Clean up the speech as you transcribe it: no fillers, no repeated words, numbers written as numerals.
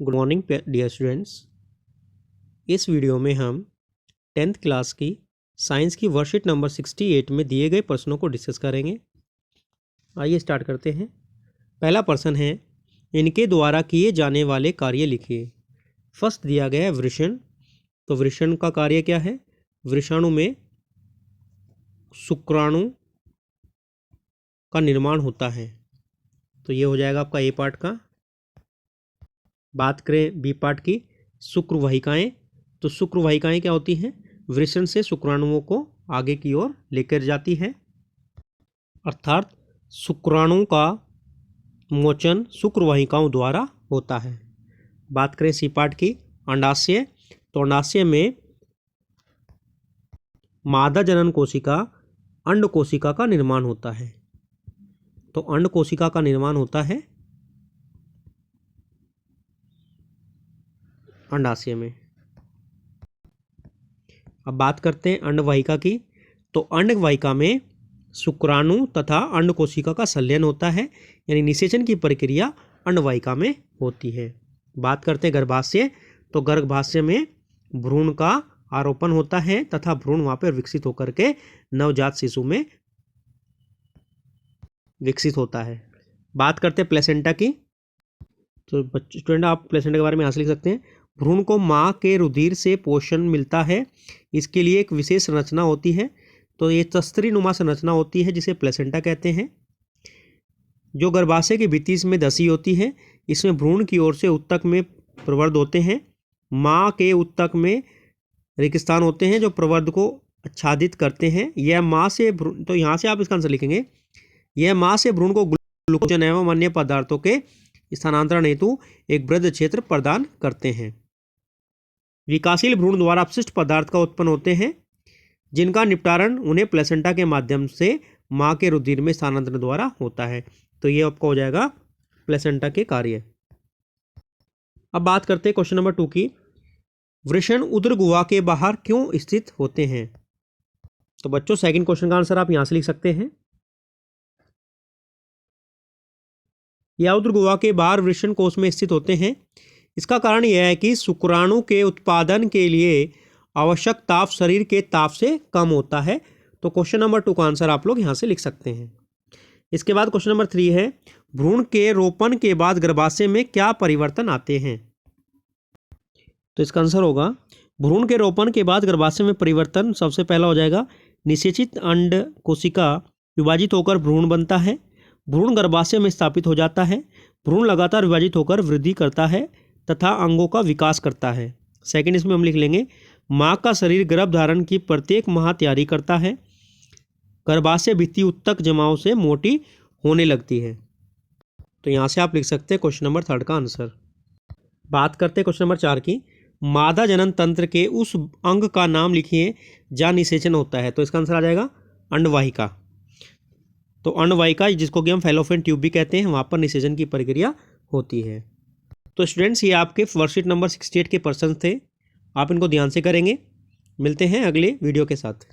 Good morning dear students. इस video में हम 10th क्लास की साइंस की वर्कशीट नंबर 68 में दिए गए प्रश्नों को डिस्कस करेंगे। आइए स्टार्ट करते हैं। पहला प्रश्न है, इनके द्वारा किए जाने वाले कार्य लिखिए। फर्स्ट दिया गया है वृषण। तो वृषण का कार्य क्या है? वृषाणु में शुक्राणु का निर्माण होता है। तो ये हो जाएगा आपका ए पार्ट का। बात करें बी पार्ट की, शुक्र वाहिकाएं। तो शुक्र वाहिकाएं क्या होती हैं? वृषण से शुक्राणुओं को आगे की ओर लेकर जाती है, अर्थात शुक्राणु का मोचन शुक्र वाहिकाओं द्वारा होता है। बात करें सी पार्ट की, अंडाशय। तो अंडाशय में मादा जनन कोशिका अंड कोशिका का निर्माण होता है। तो अंड कोशिका का निर्माण होता है अंडाशय में। अब बात करते हैं अंडवाहिका की। तो अंडवाहिका में शुक्राणु तथा अंड कोशिका का संलयन होता है, यानी निषेचन की प्रक्रिया अंडवाहिका में होती है। बात करते हैं गर्भाशय। तो गर्भाशय में भ्रूण का आरोपण होता है तथा भ्रूण वहां पर विकसित होकर के नवजात शिशु में विकसित होता है। बात करते हैं प्लेसेंटा की। तो स्टूडेंट आप प्लेसेंटा के बारे में यहाँ से लिख सकते हैं, भ्रूण को माँ के रुधिर से पोषण मिलता है। इसके लिए एक विशेष संरचना होती है। तो ये तस्तरी नुमा संरचना होती है जिसे प्लेसेंटा कहते हैं, जो गर्भाशय के भित्ति में धसी होती है। इसमें भ्रूण की ओर से उत्तक में प्रवर्ध होते हैं। माँ के उत्तक में रिक्तस्थान होते हैं जो प्रवर्ध को आच्छादित करते हैं। यह माँ से तो यहाँ से आप इसका आंसर लिखेंगे, यह माँ से भ्रूण को ग्लूकोजन एवं अन्य पदार्थों के स्थानांतरण हेतु एक वृहद क्षेत्र प्रदान करते हैं। विकासशील भ्रूण द्वारा अपशिष्ट पदार्थ का उत्पन्न होते हैं, जिनका निपटारण उन्हें प्लेसेंटा के माध्यम से माँ के रुधिर में स्थानांतरण द्वारा होता है। तो ये आपका हो जाएगा प्लेसेंटा के कार्य। अब बात करते हैं क्वेश्चन नंबर 2 की, वृषण उदर गुहा के बाहर क्यों स्थित होते हैं? तो बच्चों सेकंड क्वेश्चन का आंसर आप यहां से लिख सकते हैं, या उदर गुहा के बाहर वृषण कोश में स्थित होते हैं। इसका कारण यह है कि शुक्राणु के उत्पादन के लिए आवश्यक ताप शरीर के ताप से कम होता है। तो क्वेश्चन नंबर 2 का आंसर आप लोग यहां से लिख सकते हैं। इसके बाद क्वेश्चन नंबर 3 है, भ्रूण के रोपण के बाद गर्भाशय में क्या परिवर्तन आते हैं? तो इसका आंसर होगा, भ्रूण के रोपण के बाद गर्भाशय में परिवर्तन सबसे पहला हो जाएगा, निषेचित अंड कोशिका विभाजित होकर भ्रूण बनता है। भ्रूण गर्भाशय में स्थापित हो जाता है। भ्रूण लगातार विभाजित होकर वृद्धि करता है तथा अंगों का विकास करता है। सेकंड इसमें हम लिख लेंगे, माँ का शरीर गर्भ धारण की प्रत्येक माह तैयारी करता है। गर्भाशय भित्ति उत्तक जमाव से मोटी होने लगती है। तो यहाँ से आप लिख सकते हैं क्वेश्चन नंबर 3 का आंसर। बात करते हैं क्वेश्चन नंबर 4 की, मादा जनन तंत्र के उस अंग का नाम लिखिए जहाँ निषेचन होता है। तो इसका आंसर आ जाएगा अंडवाहिका। तो अंडवाहिका जिसको कि हम फैलोपियन ट्यूब भी कहते हैं, वहाँ पर निषेचन की प्रक्रिया होती है। तो स्टूडेंट्स ये आपके वर्कशीट नंबर 68 के प्रश्न थे, आप इनको ध्यान से करेंगे। मिलते हैं अगले वीडियो के साथ।